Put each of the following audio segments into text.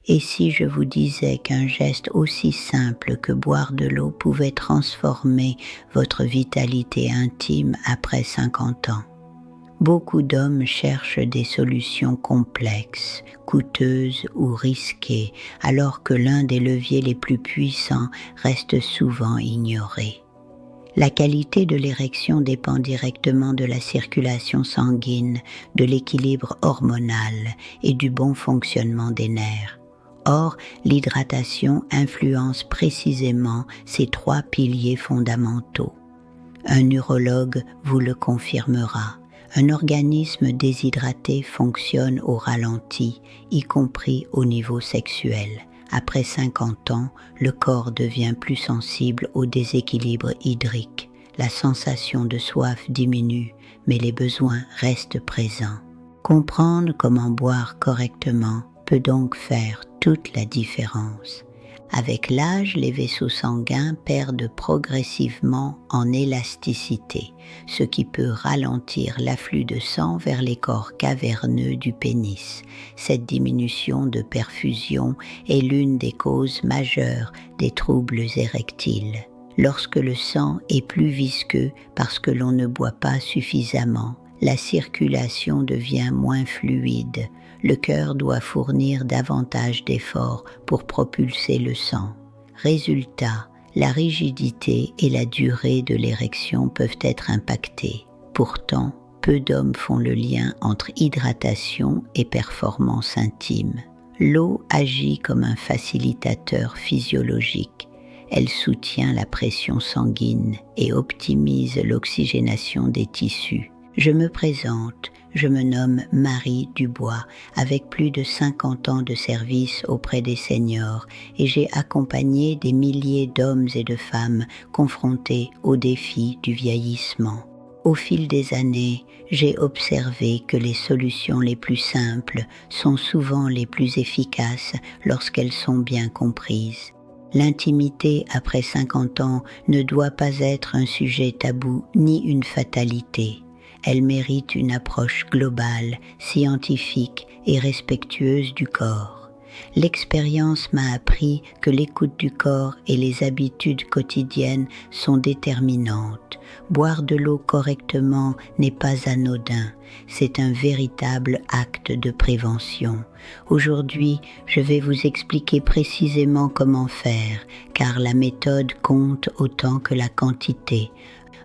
Et si je vous disais qu'un geste aussi simple que boire de l'eau pouvait transformer votre vitalité intime après 50 ans? Beaucoup d'hommes cherchent des solutions complexes, coûteuses ou risquées, alors que l'un des leviers les plus puissants reste souvent ignoré. La qualité de l'érection dépend directement de la circulation sanguine, de l'équilibre hormonal et du bon fonctionnement des nerfs. Or, l'hydratation influence précisément ces trois piliers fondamentaux. Un urologue vous le confirmera. Un organisme déshydraté fonctionne au ralenti, y compris au niveau sexuel. Après 50 ans, le corps devient plus sensible au déséquilibre hydrique. La sensation de soif diminue, mais les besoins restent présents. Comprendre comment boire correctement peut donc faire toute la différence. Avec l'âge, les vaisseaux sanguins perdent progressivement en élasticité, ce qui peut ralentir l'afflux de sang vers les corps caverneux du pénis. Cette diminution de perfusion est l'une des causes majeures des troubles érectiles. Lorsque le sang est plus visqueux parce que l'on ne boit pas suffisamment, la circulation devient moins fluide. Le cœur doit fournir davantage d'efforts pour propulser le sang. Résultat, la rigidité et la durée de l'érection peuvent être impactées. Pourtant, peu d'hommes font le lien entre hydratation et performance intime. L'eau agit comme un facilitateur physiologique. Elle soutient la pression sanguine et optimise l'oxygénation des tissus. Je me présente, je me nomme Marie Dubois, avec plus de 50 ans de service auprès des seniors et j'ai accompagné des milliers d'hommes et de femmes confrontés aux défis du vieillissement. Au fil des années, j'ai observé que les solutions les plus simples sont souvent les plus efficaces lorsqu'elles sont bien comprises. L'intimité après 50 ans ne doit pas être un sujet tabou ni une fatalité. Elle mérite une approche globale, scientifique et respectueuse du corps. L'expérience m'a appris que l'écoute du corps et les habitudes quotidiennes sont déterminantes. Boire de l'eau correctement n'est pas anodin, c'est un véritable acte de prévention. Aujourd'hui, je vais vous expliquer précisément comment faire, car la méthode compte autant que la quantité.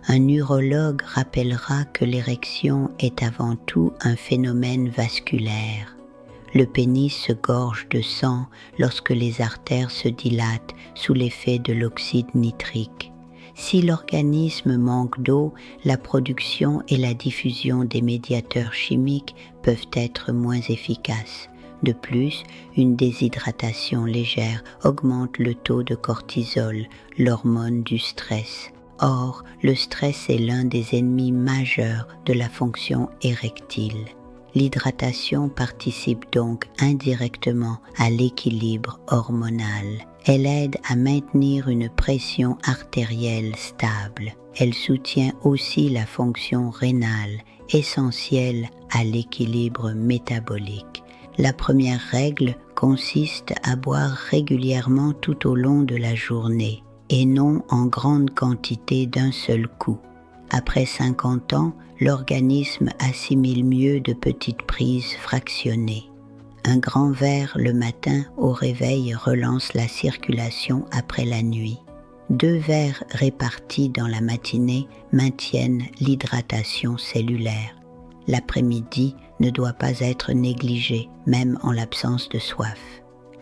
Un urologue rappellera que l'érection est avant tout un phénomène vasculaire. Le pénis se gorge de sang lorsque les artères se dilatent sous l'effet de l'oxyde nitrique. Si l'organisme manque d'eau, la production et la diffusion des médiateurs chimiques peuvent être moins efficaces. De plus, une déshydratation légère augmente le taux de cortisol, l'hormone du stress. Or, le stress est l'un des ennemis majeurs de la fonction érectile. L'hydratation participe donc indirectement à l'équilibre hormonal. Elle aide à maintenir une pression artérielle stable. Elle soutient aussi la fonction rénale, essentielle à l'équilibre métabolique. La première règle consiste à boire régulièrement tout au long de la journée, et non en grande quantité d'un seul coup. Après 50 ans, l'organisme assimile mieux de petites prises fractionnées. Un grand verre le matin au réveil relance la circulation après la nuit. 2 verres répartis dans la matinée maintiennent l'hydratation cellulaire. L'après-midi ne doit pas être négligé, même en l'absence de soif.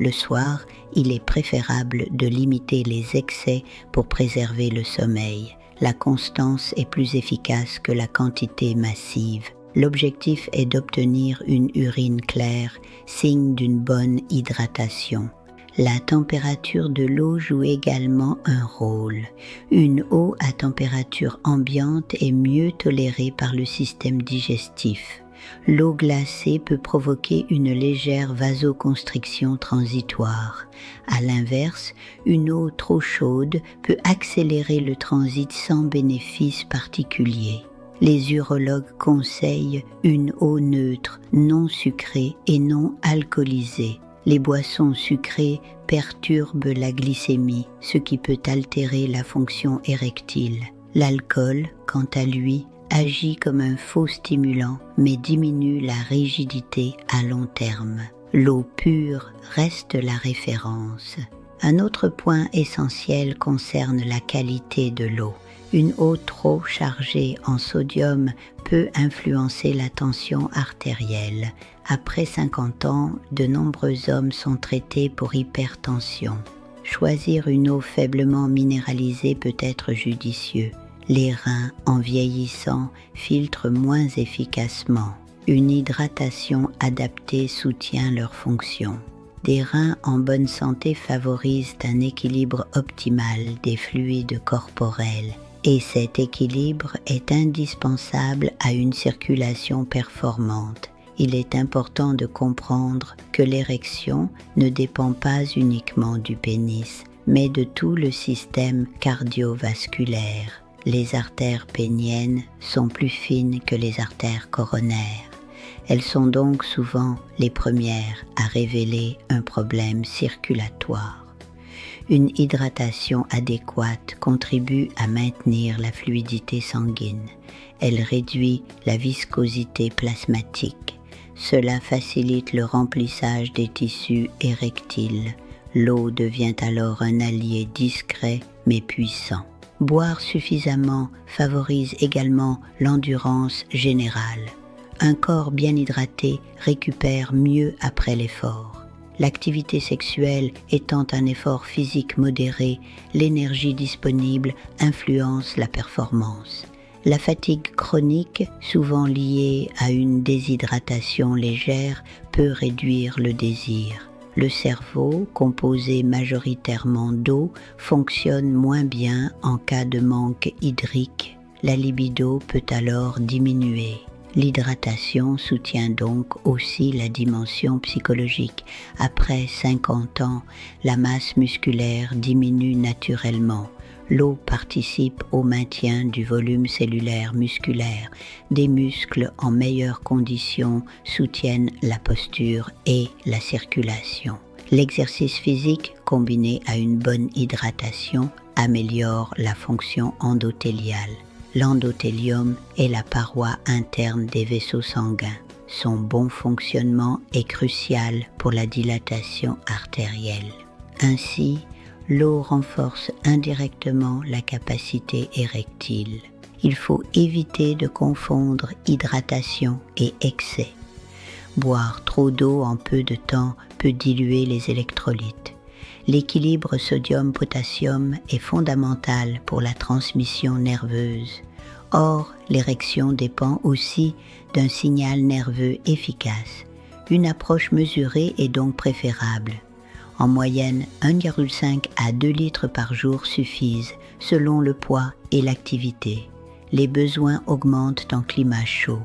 Le soir, il est préférable de limiter les excès pour préserver le sommeil. La constance est plus efficace que la quantité massive. L'objectif est d'obtenir une urine claire, signe d'une bonne hydratation. La température de l'eau joue également un rôle. Une eau à température ambiante est mieux tolérée par le système digestif. L'eau glacée peut provoquer une légère vasoconstriction transitoire. À l'inverse, une eau trop chaude peut accélérer le transit sans bénéfice particulier. Les urologues conseillent une eau neutre, non sucrée et non alcoolisée. Les boissons sucrées perturbent la glycémie, ce qui peut altérer la fonction érectile. L'alcool, quant à lui, agit comme un faux stimulant, mais diminue la rigidité à long terme. L'eau pure reste la référence. Un autre point essentiel concerne la qualité de l'eau. Une eau trop chargée en sodium peut influencer la tension artérielle. Après 50 ans, de nombreux hommes sont traités pour hypertension. Choisir une eau faiblement minéralisée peut être judicieux. Les reins, en vieillissant, filtrent moins efficacement. Une hydratation adaptée soutient leur fonction. Des reins en bonne santé favorisent un équilibre optimal des fluides corporels et cet équilibre est indispensable à une circulation performante. Il est important de comprendre que l'érection ne dépend pas uniquement du pénis, mais de tout le système cardiovasculaire. Les artères péniennes sont plus fines que les artères coronaires. Elles sont donc souvent les premières à révéler un problème circulatoire. Une hydratation adéquate contribue à maintenir la fluidité sanguine. Elle réduit la viscosité plasmatique. Cela facilite le remplissage des tissus érectiles. L'eau devient alors un allié discret mais puissant. Boire suffisamment favorise également l'endurance générale. Un corps bien hydraté récupère mieux après l'effort. L'activité sexuelle étant un effort physique modéré, l'énergie disponible influence la performance. La fatigue chronique, souvent liée à une déshydratation légère, peut réduire le désir. Le cerveau, composé majoritairement d'eau, fonctionne moins bien en cas de manque hydrique. La libido peut alors diminuer. L'hydratation soutient donc aussi la dimension psychologique. Après 50 ans, la masse musculaire diminue naturellement. L'eau participe au maintien du volume cellulaire musculaire. Des muscles en meilleures conditions soutiennent la posture et la circulation. L'exercice physique, combiné à une bonne hydratation, améliore la fonction endothéliale. L'endothélium est la paroi interne des vaisseaux sanguins. Son bon fonctionnement est crucial pour la dilatation artérielle. Ainsi, l'eau renforce indirectement la capacité érectile. Il faut éviter de confondre hydratation et excès. Boire trop d'eau en peu de temps peut diluer les électrolytes. L'équilibre sodium-potassium est fondamental pour la transmission nerveuse. Or, l'érection dépend aussi d'un signal nerveux efficace. Une approche mesurée est donc préférable. En moyenne, 1,5 à 2 litres par jour suffisent, selon le poids et l'activité. Les besoins augmentent en climat chaud.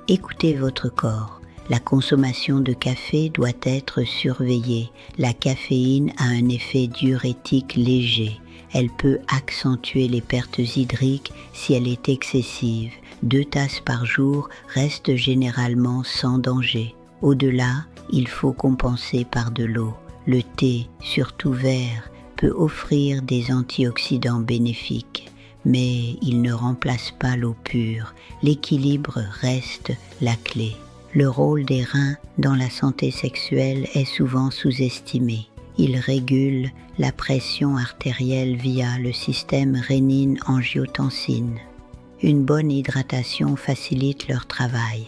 Écoutez votre corps. La consommation de café doit être surveillée. La caféine a un effet diurétique léger. Elle peut accentuer les pertes hydriques si elle est excessive. 2 tasses par jour restent généralement sans danger. Au-delà, il faut compenser par de l'eau. Le thé, surtout vert, peut offrir des antioxydants bénéfiques, mais il ne remplace pas l'eau pure. L'équilibre reste la clé. Le rôle des reins dans la santé sexuelle est souvent sous-estimé. Ils régulent la pression artérielle via le système rénine-angiotensine. Une bonne hydratation facilite leur travail.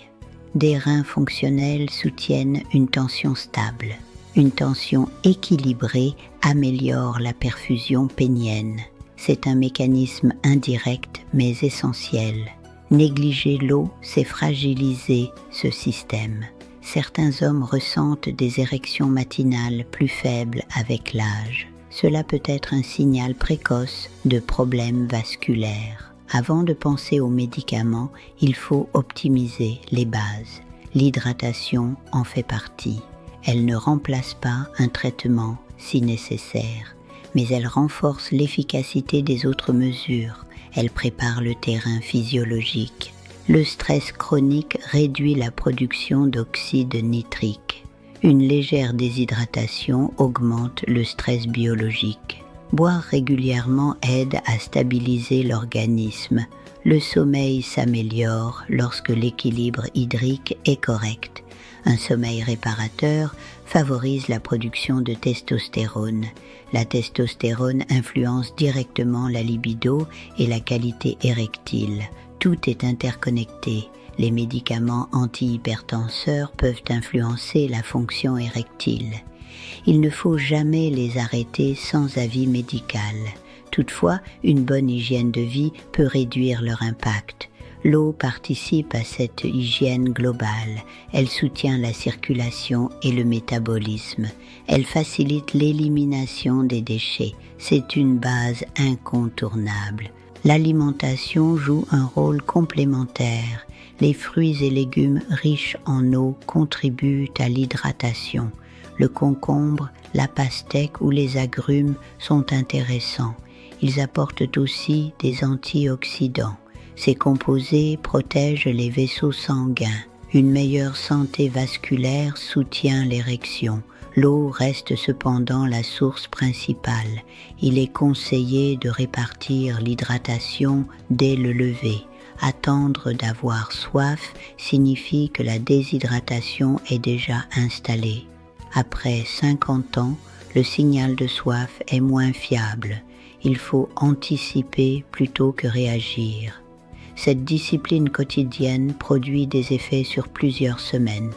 Des reins fonctionnels soutiennent une tension stable. Une tension équilibrée améliore la perfusion pénienne. C'est un mécanisme indirect mais essentiel. Négliger l'eau, c'est fragiliser ce système. Certains hommes ressentent des érections matinales plus faibles avec l'âge. Cela peut être un signal précoce de problèmes vasculaires. Avant de penser aux médicaments, il faut optimiser les bases. L'hydratation en fait partie. Elle ne remplace pas un traitement si nécessaire, mais elle renforce l'efficacité des autres mesures. Elle prépare le terrain physiologique. Le stress chronique réduit la production d'oxyde nitrique. Une légère déshydratation augmente le stress biologique. Boire régulièrement aide à stabiliser l'organisme. Le sommeil s'améliore lorsque l'équilibre hydrique est correct. Un sommeil réparateur favorise la production de testostérone. La testostérone influence directement la libido et la qualité érectile. Tout est interconnecté. Les médicaments antihypertenseurs peuvent influencer la fonction érectile. Il ne faut jamais les arrêter sans avis médical. Toutefois, une bonne hygiène de vie peut réduire leur impact. L'eau participe à cette hygiène globale. Elle soutient la circulation et le métabolisme. Elle facilite l'élimination des déchets. C'est une base incontournable. L'alimentation joue un rôle complémentaire. Les fruits et légumes riches en eau contribuent à l'hydratation. Le concombre, la pastèque ou les agrumes sont intéressants. Ils apportent aussi des antioxydants. Ces composés protègent les vaisseaux sanguins. Une meilleure santé vasculaire soutient l'érection. L'eau reste cependant la source principale. Il est conseillé de répartir l'hydratation dès le lever. Attendre d'avoir soif signifie que la déshydratation est déjà installée. Après 50 ans, le signal de soif est moins fiable. Il faut anticiper plutôt que réagir. Cette discipline quotidienne produit des effets sur plusieurs semaines.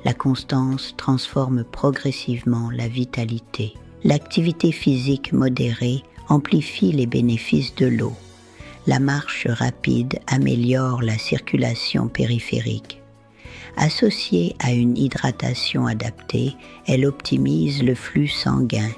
La constance transforme progressivement la vitalité. L'activité physique modérée amplifie les bénéfices de l'eau. La marche rapide améliore la circulation périphérique. Associée à une hydratation adaptée, elle optimise le flux sanguin.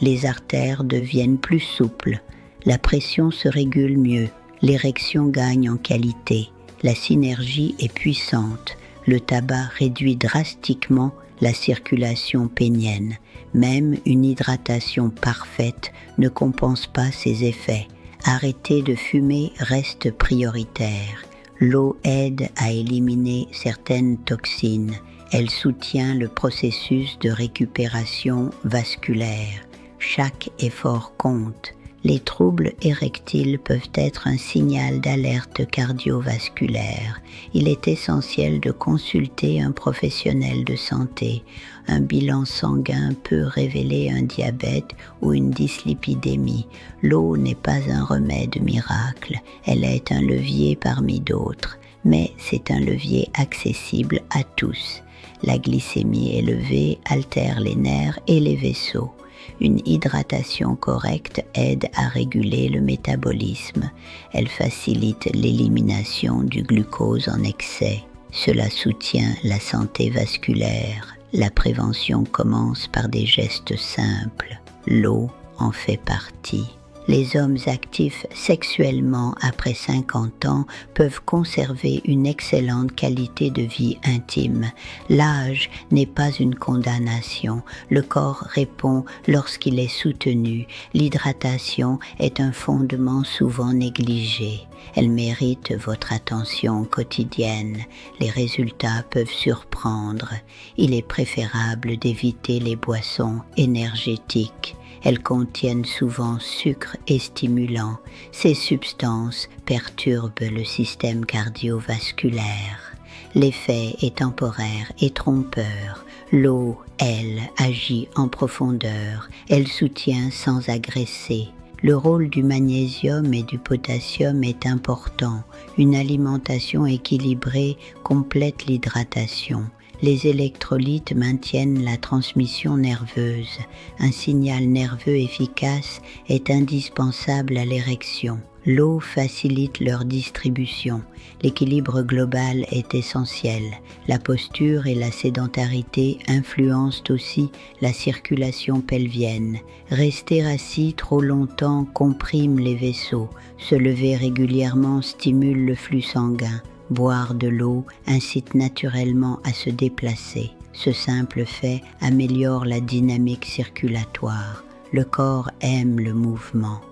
Les artères deviennent plus souples, la pression se régule mieux, l'érection gagne en qualité, la synergie est puissante, le tabac réduit drastiquement la circulation pénienne. Même une hydratation parfaite ne compense pas ses effets. Arrêter de fumer reste prioritaire. L'eau aide à éliminer certaines toxines. Elle soutient le processus de récupération vasculaire. Chaque effort compte. Les troubles érectiles peuvent être un signal d'alerte cardiovasculaire. Il est essentiel de consulter un professionnel de santé. Un bilan sanguin peut révéler un diabète ou une dyslipidémie. L'eau n'est pas un remède miracle, elle est un levier parmi d'autres, mais c'est un levier accessible à tous. La glycémie élevée altère les nerfs et les vaisseaux. Une hydratation correcte aide à réguler le métabolisme. Elle facilite l'élimination du glucose en excès. Cela soutient la santé vasculaire. La prévention commence par des gestes simples. L'eau en fait partie. Les hommes actifs sexuellement après 50 ans peuvent conserver une excellente qualité de vie intime. L'âge n'est pas une condamnation. Le corps répond lorsqu'il est soutenu. L'hydratation est un fondement souvent négligé. Elle mérite votre attention quotidienne. Les résultats peuvent surprendre. Il est préférable d'éviter les boissons énergétiques. Elles contiennent souvent sucre et stimulants. Ces substances perturbent le système cardiovasculaire. L'effet est temporaire et trompeur. L'eau, elle, agit en profondeur. Elle soutient sans agresser. Le rôle du magnésium et du potassium est important. Une alimentation équilibrée complète l'hydratation. Les électrolytes maintiennent la transmission nerveuse. Un signal nerveux efficace est indispensable à l'érection. L'eau facilite leur distribution. L'équilibre global est essentiel. La posture et la sédentarité influencent aussi la circulation pelvienne. Rester assis trop longtemps comprime les vaisseaux. Se lever régulièrement stimule le flux sanguin. Boire de l'eau incite naturellement à se déplacer. Ce simple fait améliore la dynamique circulatoire. Le corps aime le mouvement.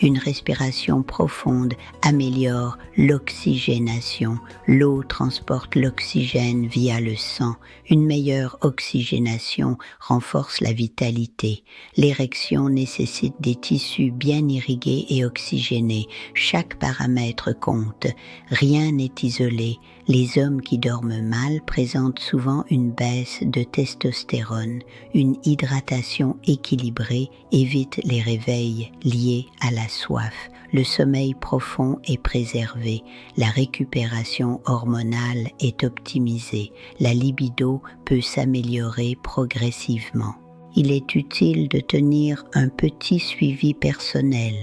Une respiration profonde améliore l'oxygénation. L'eau transporte l'oxygène via le sang. Une meilleure oxygénation renforce la vitalité. L'érection nécessite des tissus bien irrigués et oxygénés. Chaque paramètre compte. Rien n'est isolé. Les hommes qui dorment mal présentent souvent une baisse de testostérone. Une hydratation équilibrée évite les réveils liés à la soif. Le sommeil profond est préservé. La récupération hormonale est optimisée. La libido peut s'améliorer progressivement. Il est utile de tenir un petit suivi personnel.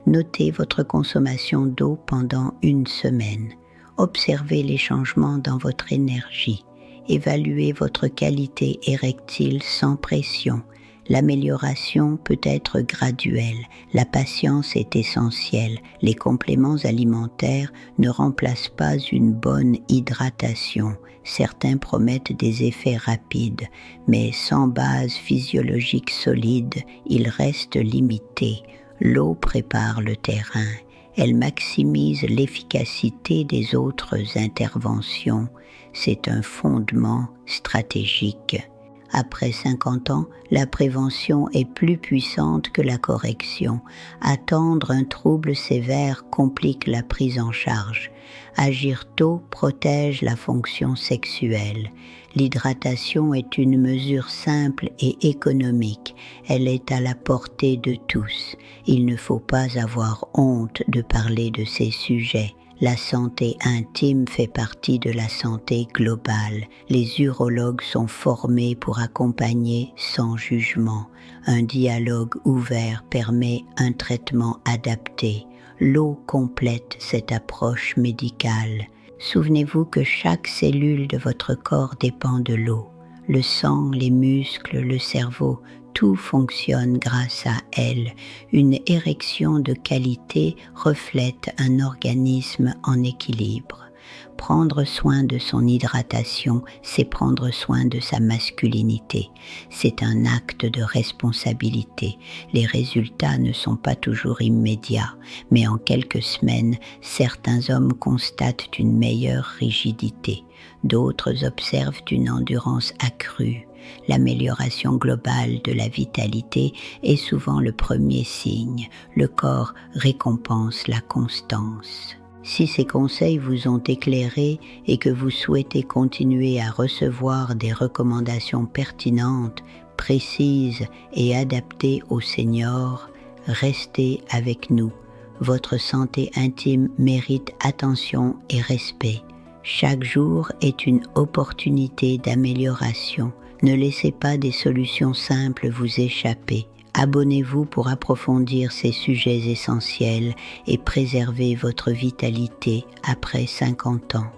Notez votre consommation d'eau pendant une semaine. Observez les changements dans votre énergie. Évaluez votre qualité érectile sans pression. L'amélioration peut être graduelle. La patience est essentielle. Les compléments alimentaires ne remplacent pas une bonne hydratation. Certains promettent des effets rapides, mais sans base physiologique solide, ils restent limités. L'eau prépare le terrain. Elle maximise l'efficacité des autres interventions. C'est un fondement stratégique. Après 50 ans, la prévention est plus puissante que la correction. Attendre un trouble sévère complique la prise en charge. Agir tôt protège la fonction sexuelle. L'hydratation est une mesure simple et économique. Elle est à la portée de tous. Il ne faut pas avoir honte de parler de ces sujets. La santé intime fait partie de la santé globale. Les urologues sont formés pour accompagner sans jugement. Un dialogue ouvert permet un traitement adapté. L'eau complète cette approche médicale. Souvenez-vous que chaque cellule de votre corps dépend de l'eau. Le sang, les muscles, le cerveau, tout fonctionne grâce à elle. Une érection de qualité reflète un organisme en équilibre. Prendre soin de son hydratation, c'est prendre soin de sa masculinité. C'est un acte de responsabilité. Les résultats ne sont pas toujours immédiats, mais en quelques semaines, certains hommes constatent une meilleure rigidité. D'autres observent une endurance accrue. L'amélioration globale de la vitalité est souvent le premier signe. Le corps récompense la constance. Si ces conseils vous ont éclairé et que vous souhaitez continuer à recevoir des recommandations pertinentes, précises et adaptées aux seniors, restez avec nous. Votre santé intime mérite attention et respect. Chaque jour est une opportunité d'amélioration. Ne laissez pas des solutions simples vous échapper. Abonnez-vous pour approfondir ces sujets essentiels et préserver votre vitalité après 50 ans.